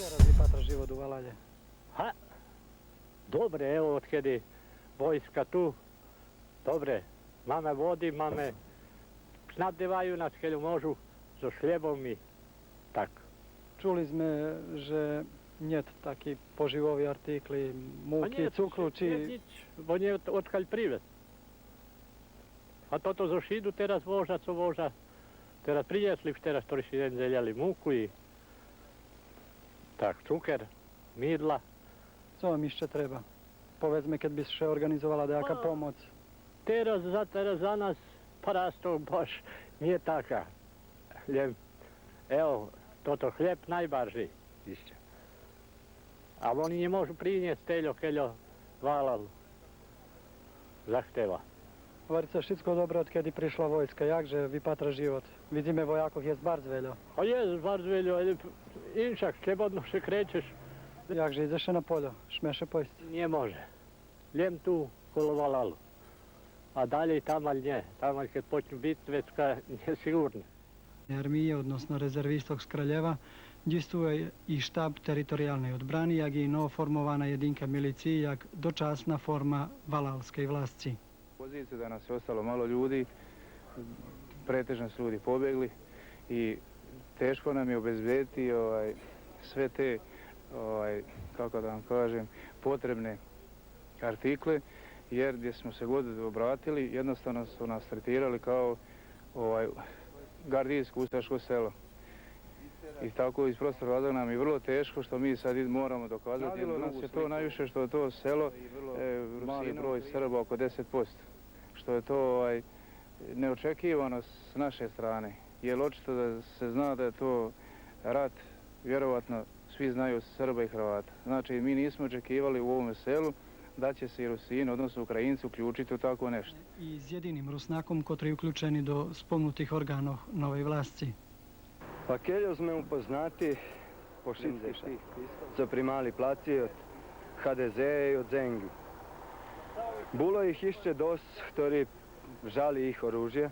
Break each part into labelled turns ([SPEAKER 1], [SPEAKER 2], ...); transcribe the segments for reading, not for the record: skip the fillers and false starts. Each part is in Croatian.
[SPEAKER 1] teraz vypátra život u Valalje?
[SPEAKER 2] Ha, dobre, evo od kad je vojska tu, dobre, máme vody, máme, snadevaju nas keď môžu so šljebom i tak.
[SPEAKER 1] Čuli sme, že niet takí poživoví artikli, múky, cukru, či...
[SPEAKER 2] Nič, bo nie odkaľ privez. A toto zo Šidu teraz voža, co voža. Teraz priniesli, teraz ktorý deň zeljali múku i tak, cuker, mydla.
[SPEAKER 1] Co vam ešte treba? Povedzme, keď by še organizovala nejaká pomoc.
[SPEAKER 2] Teraz za nás parastov baš nie taká. Evo, toto chljeb najbarži ešte. A oni nemôžu priniesť teľo, keľo Valal zahteva.
[SPEAKER 1] Hovoríte všetko dobré, odkedy prišla vojska. Jakže vypátra život? Vidíme vojakov je bardzo veľa.
[SPEAKER 2] A je bardzo veľa, ale inšak slobodno še krećeš.
[SPEAKER 1] Jakže ideš na poljo? Šmeše pojsť?
[SPEAKER 2] Nie može. Ljem tu kolo Valalu. A dalje tamalj nie. Tamalj kad počnu bitvecka nije sigurno.
[SPEAKER 1] Armije, odnosno rezervistov z Kraljeva, djistuje i štab teritorijalnej odbrani, jak i novoformovana jedinka miliciji, jak dočasna forma valalskej vlasti.
[SPEAKER 3] Poziciju da nas je ostalo malo ljudi, pretežno su ljudi pobjegli i teško nam je obezbediti sve te, kako da vam kažem, potrebne artikle, jer gdje smo se god obratili, jednostavno su nas tretirali kao gardijsko ustaško selo. I tako iz prostora razloga nam je vrlo teško što mi sad moramo dokazati. Nas je to najviše što je to selo, mali broj Srba oko 10%. Što je to neočekivano s naše strane. Jer očito da se zna da je to rat, vjerovatno svi znaju Srba i Hrvata. Znači mi nismo očekivali u ovom selu da će se i Rusini, odnosno Ukrajinci, uključiti u tako nešto.
[SPEAKER 1] I s jedinim Rusnakom, kotri uključeni do spomnutih organov novej vlasti.
[SPEAKER 4] Pa keľo sme upoznati po Šimzeša, co primali placi od HDZ i od Zengi. Bilo ih ešte dosť, ktorí žali ich oružje,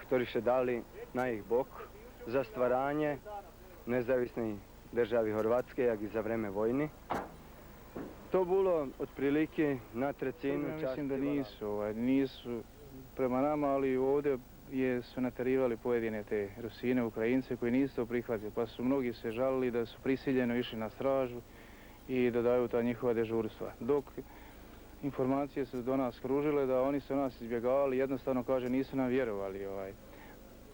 [SPEAKER 4] ktorí še dali na ich bok za stvaranje nezavisnej državi Horvatske, jak i za vreme vojny. To bilo otprilike na trecinu časti.
[SPEAKER 3] Mislim da nisu prema nama, ali ovdje su naterivali pojedine te Rusine, Ukrajince koji nisu to prihvatili, pa su mnogi se žalili da su prisiljeno išli na stražu i da daju ta njihova dežurstva. Dok informacije su do nas kružile da oni su nas izbjegavali, jednostavno kaže nisu nam vjerovali.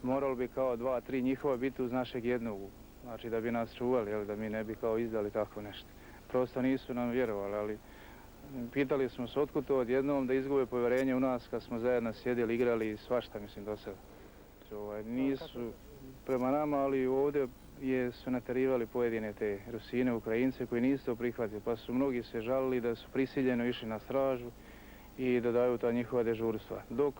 [SPEAKER 3] Moralo bi kao 2-3 njihova biti uz našeg jednog, znači da bi nas čuvali, da mi ne bi kao izdali tako nešto. Prosto nisu nam vjerovali, ali pitali smo se otkud to odjednom da izgube povjerenje u nas kad smo zajedno sjedili, igrali i svašta, mislim, do sada. Nisu prema nama, ali ovdje su naterivali pojedine te Rusine, Ukrajince koji nisu to prihvatili, pa su mnogi se žalili da su prisiljeno išli na stražu i da daju ta njihova dežurstva. Dok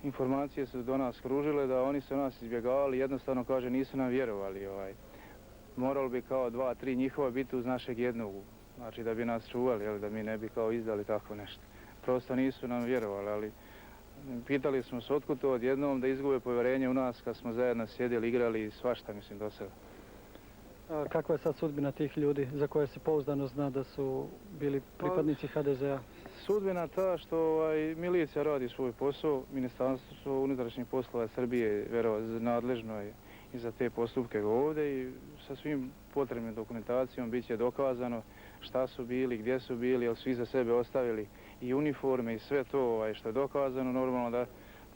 [SPEAKER 3] informacije su do nas kružile da oni su nas izbjegavali, jednostavno kaže nisu nam vjerovali. Moralo bi kao 2-3 njihova biti uz našeg jednog, znači da bi nas čuvali, da mi ne bi kao izdali tako nešto. Prosto nisu nam vjerovali, ali pitali smo se otkud to odjednom da izgube povjerenje u nas kad smo zajedno sjedili, igrali i svašta, mislim, do sada.
[SPEAKER 1] Kakva je sad sudbina tih ljudi za koje se pouzdano zna da su bili pripadnici HDZ-a?
[SPEAKER 3] Sudbina ta što milicija radi svoj posao, Ministarstvo unutrašnjih poslova Srbije nadležno je i za te postupke ovdje i sa svim potrebnim dokumentacijom bit će dokazano šta su bili, gdje su bili, jer svi za sebe ostavili i uniforme i sve to što je dokazano. Normalno da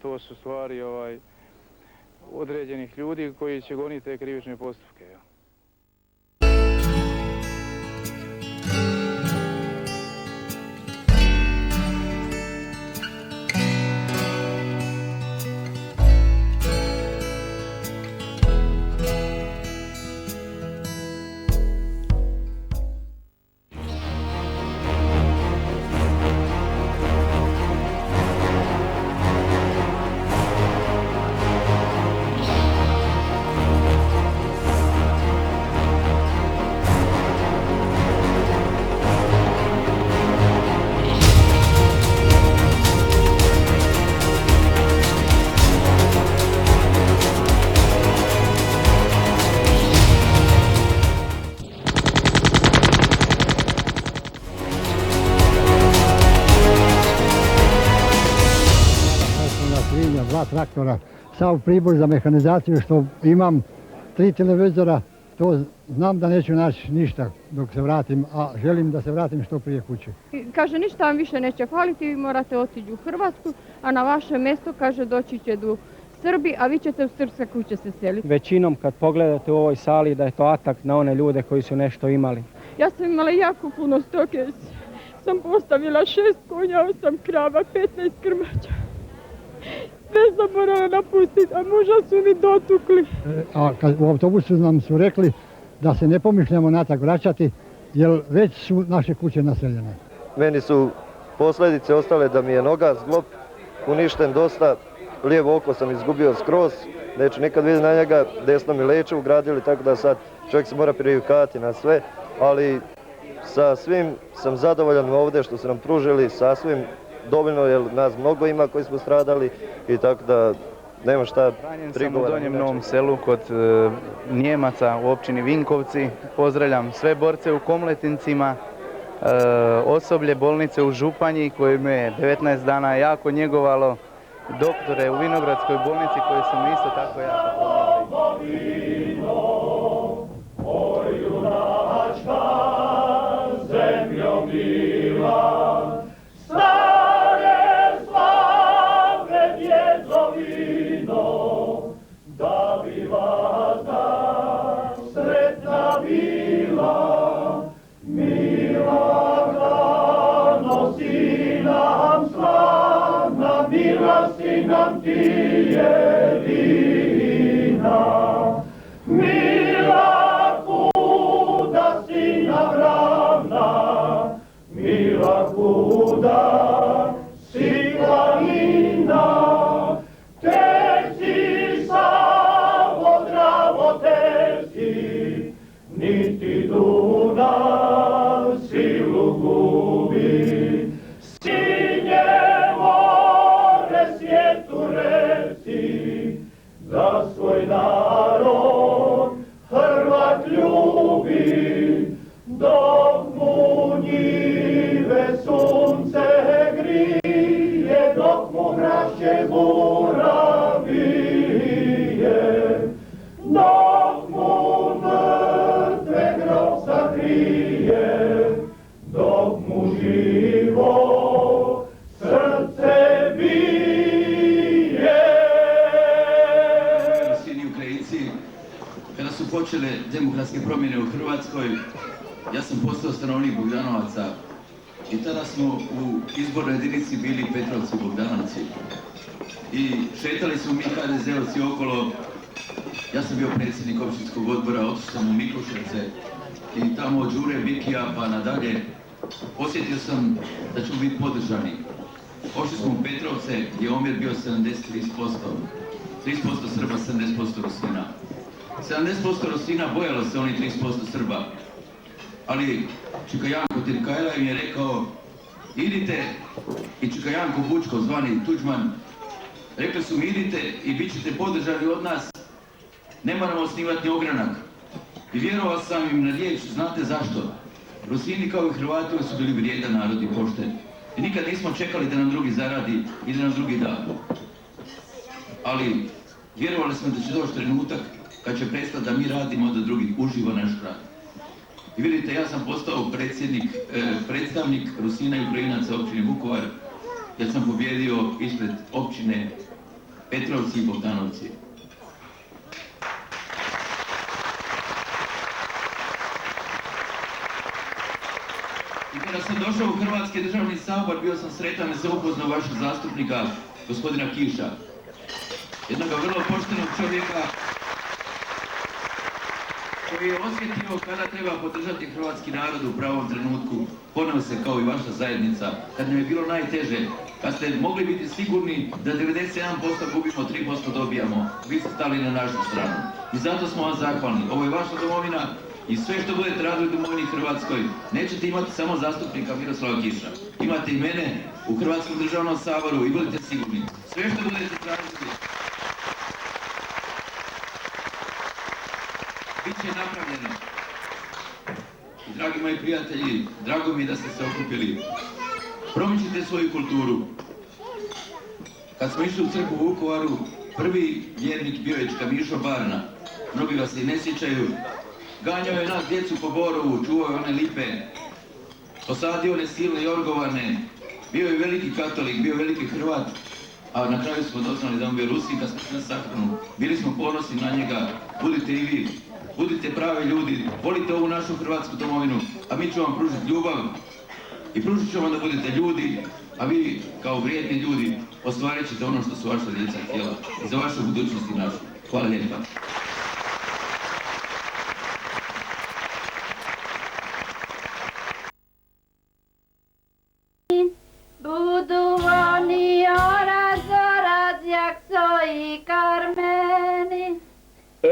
[SPEAKER 3] to su stvari određenih ljudi koji će goniti te krivične postupke.
[SPEAKER 5] traktora, sav pribor za mehanizaciju što imam, 3 televizora, to znam da neću naći ništa dok se vratim, a želim da se vratim što prije kući.
[SPEAKER 6] Kaže, ništa vam više neće faliti, vi morate otići u Hrvatsku, a na vaše mjesto, kaže, doći će do Srbi, a vi ćete u srpske kuće se seliti.
[SPEAKER 7] Većinom kad pogledate u ovoj sali da je to atak na one ljude koji su nešto imali.
[SPEAKER 6] Ja sam imala jako puno stoke, sam postavila 6 konja, 8 krava, 15 krmača. Sve sam morala napustiti, a muža su mi dotukli.
[SPEAKER 5] A u autobusu nam su rekli da se ne pomišljamo natrag vraćati, jer već su naše kuće naseljene.
[SPEAKER 8] Meni su posljedice ostale da mi je noga, zglob uništen dosta, lijevo oko sam izgubio skroz, neću nikad vidjeti na njega, desno mi leće ugradili, tako da sad čovjek se mora privikavati na sve, ali sa svim sam zadovoljan ovdje što su nam pružili, sasvim dovoljno, jer nas mnogo ima koji smo stradali i tako da nema šta
[SPEAKER 3] Ranjen sam u
[SPEAKER 8] prigovora.
[SPEAKER 3] Donjem Novom Selu kod Nijemaca u općini Vinkovci. Pozdravljam sve borce u Komletincima, osoblje bolnice u Županji koje me 19 dana jako njegovalo, doktore u Vinogradskoj bolnici koji su mi isto tako jako pomogli.
[SPEAKER 9] Demokratske promjene u Hrvatskoj, ja sam postao stanovnik Bogdanovaca i tada smo u izbornoj jedinici bili Petrovci Bogdanovci. I šetali smo mi HDZ-ovci okolo, ja sam bio predsjednik općinskog odbora, otišao sam u Mikluševce i tamo od Đure Bikija pa nadalje osjetio sam da ćemo biti podržani. Ošli smo u Petrovce gdje je omjer bio 73%, 30% Srba, 70% Rusina. 70% Rusina bojalo se oni 30% Srba, ali Čikajanko Tirkajla im je rekao idite, i Čikajanko Bučko zvani Tuđman, rekli su mi idite i bit ćete podržani od nas, ne moramo osnivati ogranak. I vjerovao sam im na riječ, znate zašto? Rusini kao i Hrvati su bili vrijedan narod i pošten. I nikad nismo čekali da nam drugi zaradi i da nam drugi da. Ali vjerovali smo da će doći trenutak kad će prestati da mi radimo, da drugi uživo naš rad. I vidite, ja sam postao predstavnik Rusina i Ukrajinaca općine Vukovar, jer sam pobjedio ispred općine Petrovci i Bogdanovci. I kada sam došao u Hrvatski državni sabor, bio sam sretan da se upoznao vašeg zastupnika, gospodina Kiša. Jednog vrlo poštenog čovjeka koji je osjetio kada treba podržati hrvatski narod u pravom trenutku, ponovo se kao i vaša zajednica, kad nam je bilo najteže, kad ste mogli biti sigurni da 97% gubimo, 3% dobijamo, vi ste stali na našu stranu. I zato smo vam zahvalni. Ovo je vaša domovina i sve što budete radili u domovini Hrvatskoj, nećete imati samo zastupnika Miroslava Kiša. Imate i mene u Hrvatskom državnom saboru i budite sigurni. Sve što budete tražiti, bit će napravljeno. I dragi moji prijatelji, drago mi da ste se okupili. Promičite svoju kulturu. Kad smo išli u crkvu u Vukovaru, Prvi vjernik bio je Čkamišo Barna, mnogi vas i ne sjećaju. Ganjao je nas djecu po Borovu, čuvao je one lipe, posadio one silne jorgovane, bio je veliki katolik, bio je veliki Hrvat, a na kraju smo doznali da on bio Rusin kad smo na sahranu. Bili smo ponosni na njega, budite i vi, budite pravi ljudi, volite ovu našu Hrvatsku domovinu, a mi ćemo vam pružiti ljubav i pružit ćemo vam da budete ljudi, a vi kao vrijedni ljudi ostvarit ćete ono što su vaša djeca htjela i za vašu budućnost i našu. Hvala lijepa.
[SPEAKER 10] Budu oni oraz, jak so i Karmeni.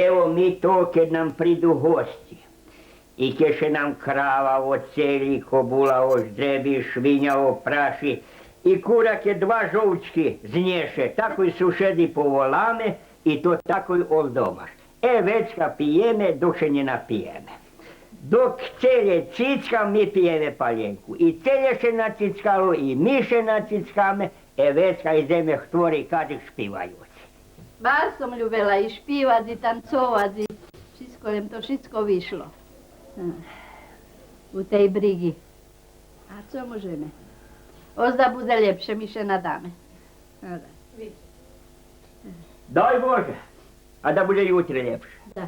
[SPEAKER 11] Evo mi to kad nam pridu gosti i keše nam krava oceli, kobula oždrebi, švinja opraši i kurake dva žovčki znješe, tako i sušedi po volame i to tako i oldomaš. Večka pijeme dok še ne napijeme. Dok celje cicka mi pijeme paljenku i celje še nacickalo i mi še nacickame, večka i zeme hvori kad ih špivajući.
[SPEAKER 10] Bar sam ljubila i špivat i tancovat i všetko vyšlo. U tej brigi. A co možeme? Ozda bude ljepše, mi še nadame.
[SPEAKER 11] Daj Bože, a da bude jutri ljepše.
[SPEAKER 10] Da.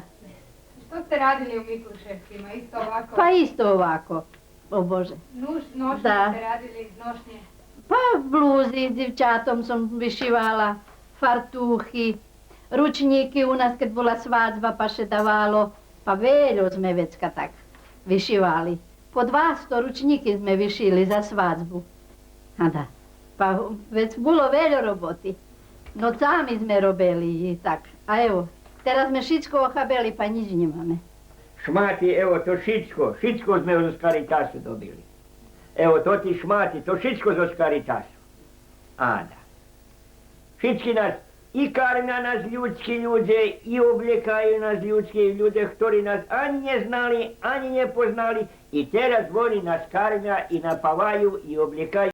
[SPEAKER 12] Što ste radili u Mikluševcima? Isto ovako?
[SPEAKER 10] Pa isto ovako. O Bože.
[SPEAKER 12] Nošnje ste radili, nošnje?
[SPEAKER 10] Pa bluzi, djevčatom sam vyšivala, fartuhi, ručniki u nas kad bila svadba pa še davalo, pa veljo sme vecka tak vyšivali. Po 200 ručniki sme vyšili za svadbu. A da, pa već bilo veljo roboti. Nocami sme robili i tak. A evo, teraz sme šitsko ohabeli pa nič nemame.
[SPEAKER 11] Šmati, evo to šitsko sme od Karitasu dobili. Evo to ti šmati, to šitsko za Karitasu. A da. Šitski nas i karmja nas ljudski ljude i oblikaju nas ljudski ljude, ktori nas ani ne znali, ani ne poznali i teraz oni nas karmja i napavaju i oblikaju